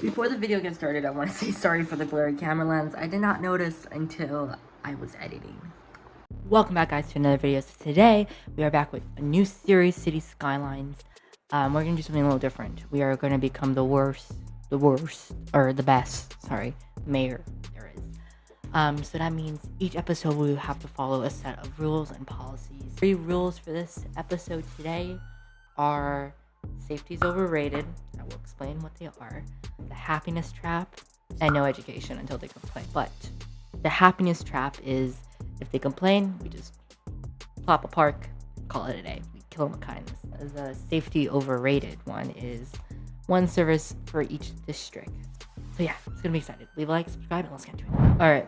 Before the video gets started, I want to say sorry for the blurry camera lens. I did not notice until I was editing. Welcome back, guys, to another video. So today we are back with a new series, Cities Skylines. We're gonna do something a little different. We are gonna become the best mayor there is. So that means each episode we will have to follow a set of rules and policies. 3 rules for this episode today are: safety is overrated. I will explain what they are. The happiness trap, and no education until they complain. But the happiness trap is, if they complain, we just plop a park, call it a day. We kill them with kindness. The safety overrated one is 1 service for each district. So yeah, it's gonna be exciting. Leave a like, subscribe, and let's get into it.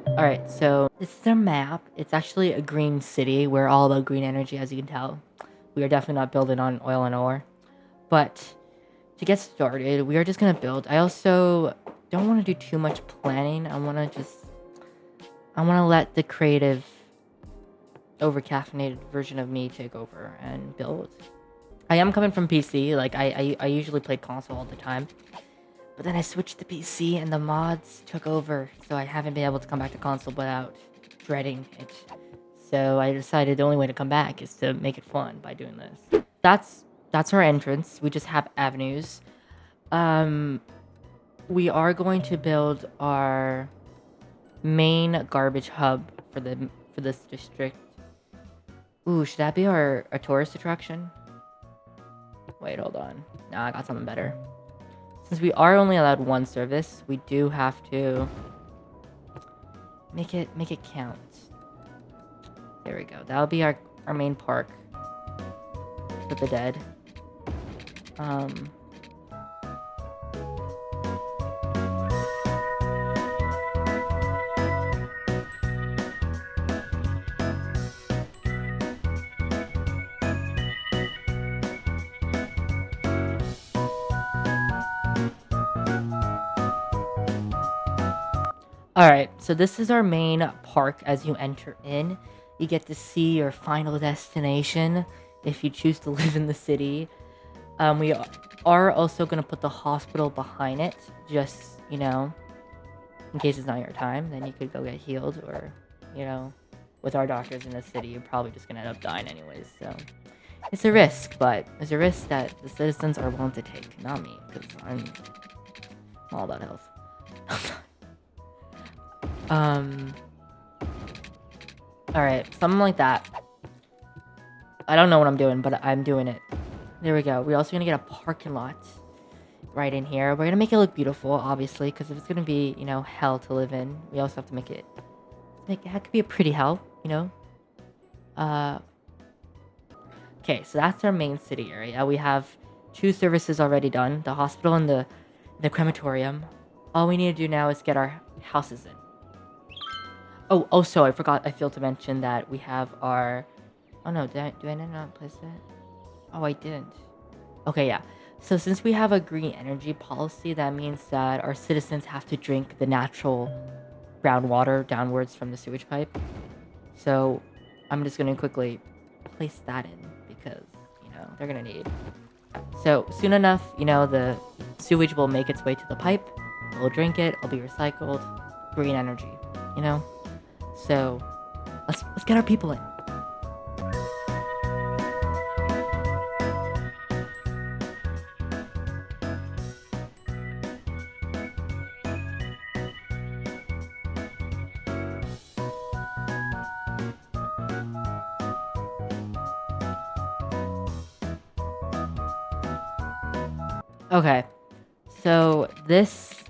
Alright, so this is our map. It's actually a green city. We're all about green energy, as you can tell. We are definitely not building on oil and ore. But to get started, we are just gonna build. I also don't want to do too much planning. I want to let the creative, over-caffeinated version of me take over and build. I am coming from PC. Like, I usually played console all the time, but then I switched to PC and the mods took over, so I haven't been able to come back to console without dreading it. So I decided the only way to come back is to make it fun by doing this. That's our entrance. We just have avenues. We are going to build our main garbage hub for this district. Ooh, should that be a tourist attraction? Wait, hold on. Nah, I got something better. Since we are only allowed 1 service, we do have to make it count. There we go. That'll be our main park for the dead. Alright, so this is our main park. As you enter in, you get to see your final destination if you choose to live in the city. We are also going to put the hospital behind it, just, you know, in case it's not your time, then you could go get healed, or, you know, with our doctors in the city, you're probably just going to end up dying anyways, so it's a risk, but it's a risk that the citizens are willing to take, not me, because I'm all about health. Alright, something like that. I don't know what I'm doing, but I'm doing it. There we go. We're also gonna get a parking lot right in here. We're gonna make it look beautiful, obviously, because if it's gonna be, you know, hell to live in, we also have to make it could be a pretty hell, you know. Okay, so that's our main city area. We have 2 services already done: the hospital and the crematorium. All we need to do now is get our houses in. Oh, also, I failed to mention that we have our... Oh no, do I not place that? Oh, I didn't. Okay, yeah. So since we have a green energy policy, that means that our citizens have to drink the natural groundwater downwards from the sewage pipe. So I'm just going to quickly place that in because, you know, they're going to need. So soon enough, you know, the sewage will make its way to the pipe. We'll drink it. It'll be recycled. Green energy, you know? So let's get our people in. Okay, so this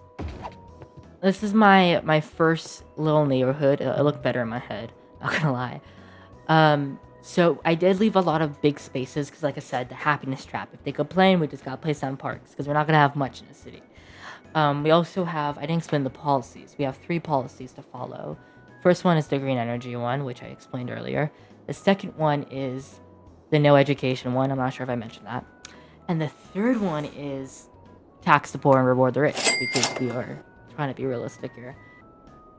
is my first little neighborhood. It looked better in my head, not gonna lie. So I did leave a lot of big spaces because, like I said, the happiness trap. If they complain, we just gotta place down parks because we're not gonna have much in the city. We also have, I didn't explain the policies. We have 3 policies to follow. First one is the green energy one, which I explained earlier. The second one is the no education one. I'm not sure if I mentioned that. And the third one is tax the poor and reward the rich, because we are trying to be realistic here.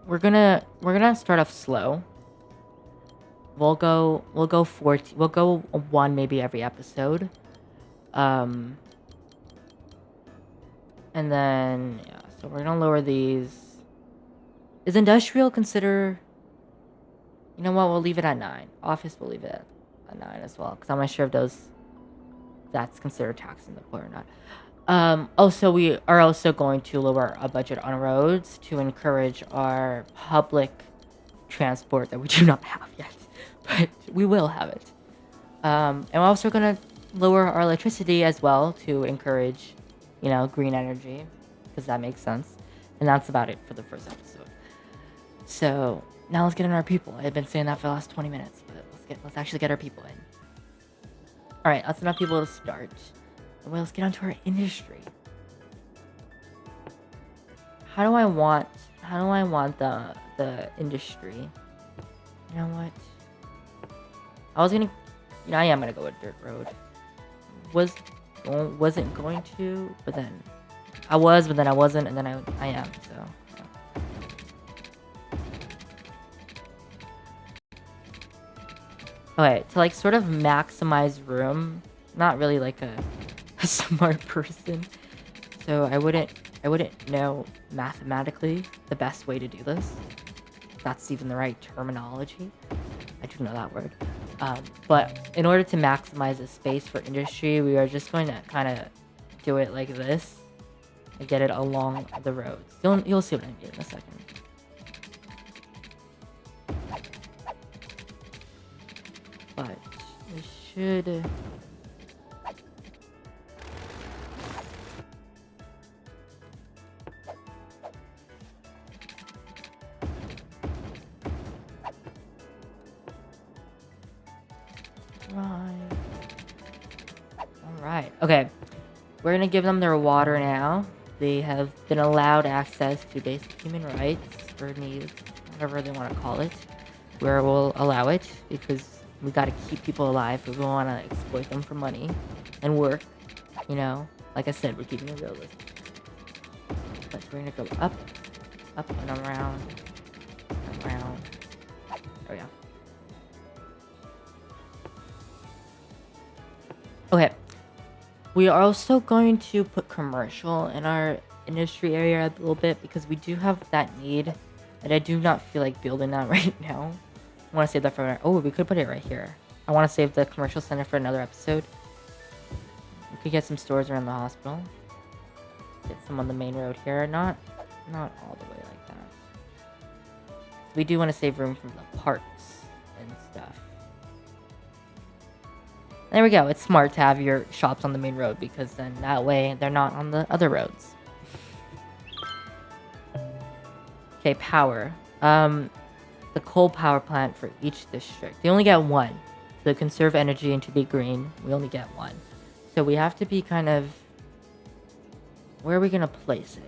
We're gonna start off slow. We'll go 1 maybe every episode. And then, yeah, so we're gonna lower these. Is industrial consider... You know what? We'll leave it at 9. Office, we'll leave it at 9 as well. Because I'm not sure if that's considered tax in the port or not. Also, we are also going to lower our budget on roads to encourage our public transport that we do not have yet. But we will have it. And we're also going to lower our electricity as well to encourage, green energy. Because that makes sense. And that's about it for the first episode. So... Now let's get in our people. I've been saying that for the last 20 minutes, but let's actually get our people in. All right, that's enough people to start. Well, let's get onto our industry. How do I want the industry? You know what? I am gonna go with dirt road. Wasn't going to, but then I was, but then I wasn't, and then I am. So. Okay, to sort of maximize room, not really like a smart person, so I wouldn't know mathematically the best way to do this. If that's even the right terminology. I do know that word. But in order to maximize the space for industry, we are just going to kind of do it like this and get it along the roads. You'll see what I mean in a second. But we should... Alright. Okay. We're gonna give them their water now. They have been allowed access to basic human rights or needs, whatever they want to call it. Where we'll allow it because we gotta keep people alive if we want to exploit them for money and work. Like I said, we're keeping it realistic. But we're gonna go up and around. There we go. Okay. We are also going to put commercial in our industry area a little bit because we do have that need, and I do not feel like building that right now. I want to save that for... Oh, we could put it right here. I want to save the commercial center for another episode. We could get some stores around the hospital. Get some on the main road here. Not all the way like that. We do want to save room from the parks and stuff. There we go. It's smart to have your shops on the main road because then that way they're not on the other roads. Okay, power. The coal power plant for each district. They only get one. To conserve energy and to be green, we only get one. So we have to be kind of... Where are we going to place it?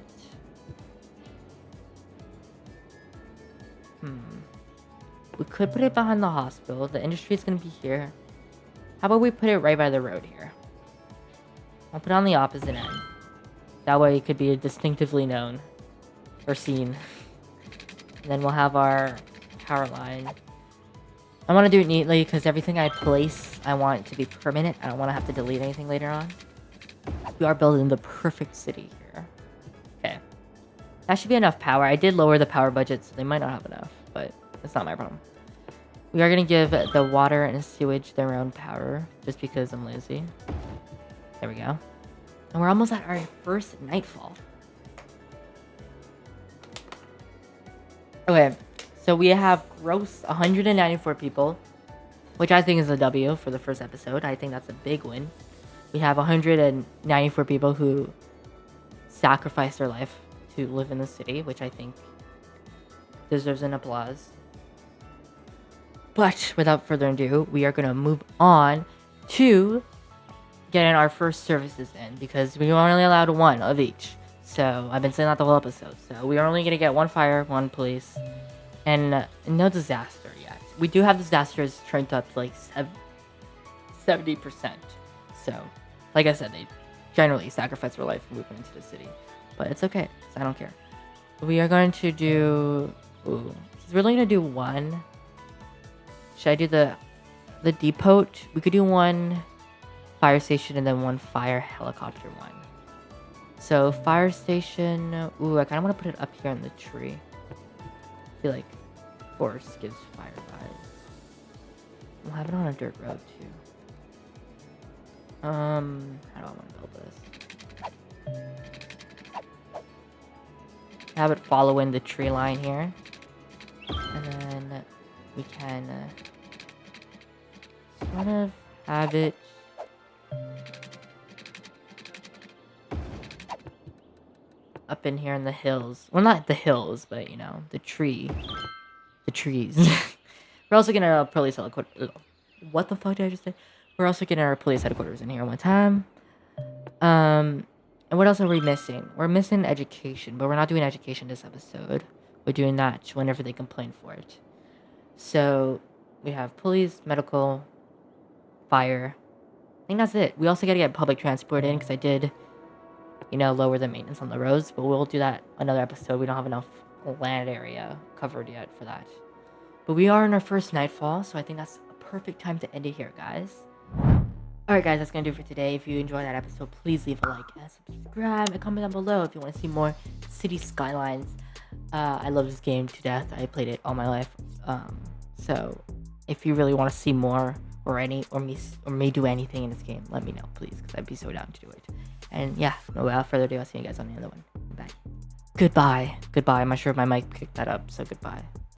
We could put it behind the hospital. The industry is going to be here. How about we put it right by the road here? I'll put it on the opposite end. That way it could be distinctively known. Or seen. And then we'll have our power line. I want to do it neatly because everything I place, I want it to be permanent. I don't want to have to delete anything later on. We are building the perfect city here. Okay. That should be enough power. I did lower the power budget, so they might not have enough, but it's not my problem. We are going to give the water and sewage their own power, just because I'm lazy. There we go. And we're almost at our first nightfall. Okay, so we have gross 194 people, which I think is a W for the first episode. I think that's a big win. We have 194 people who sacrificed their life to live in the city, which I think deserves an applause. But without further ado, we are going to move on to getting our first services in because we are only allowed one of each. So I've been saying that the whole episode. So we are only going to get one fire, one police, and no disaster yet. We do have disasters turned up to like 70%. So, like I said, they generally sacrifice their life moving into the city. But it's okay, so I don't care. We are going to do... Ooh, we're only going to do one. Should I do the depot? We could do one fire station and then one fire helicopter one. So fire station. Ooh, I kind of want to put it up here in the tree. I feel like forest gives fire vibes. We'll have it on a dirt road too. How do I want to build this? Have it follow in the tree line here, and then we can sort of have it up in here in the hills. Well, not the hills, but you know, the trees. We're also getting our police headquarters. What the fuck did I just say? We're also getting our police headquarters in here one time. And what else are we missing? We're missing education, but we're not doing education this episode. We're doing that whenever they complain for it. So we have police, medical, fire. I think that's it. We also gotta get public transport in because I did, you know, lower the maintenance on the roads, but we'll do that another episode. We don't have enough land area covered yet for that. But we are in our first nightfall, so I think that's a perfect time to end it here, guys. Alright guys, that's gonna do it for today. If you enjoyed that episode, please leave a like and subscribe and comment down below if you want to see more Cities Skylines. I love this game to death. I played it all my life. So if you really want to see more or me do anything in this game, let me know, please, because I'd be so down to do it. And yeah, without further ado, I'll see you guys on the other one. Bye. Goodbye. I'm not sure if my mic picked that up, so goodbye.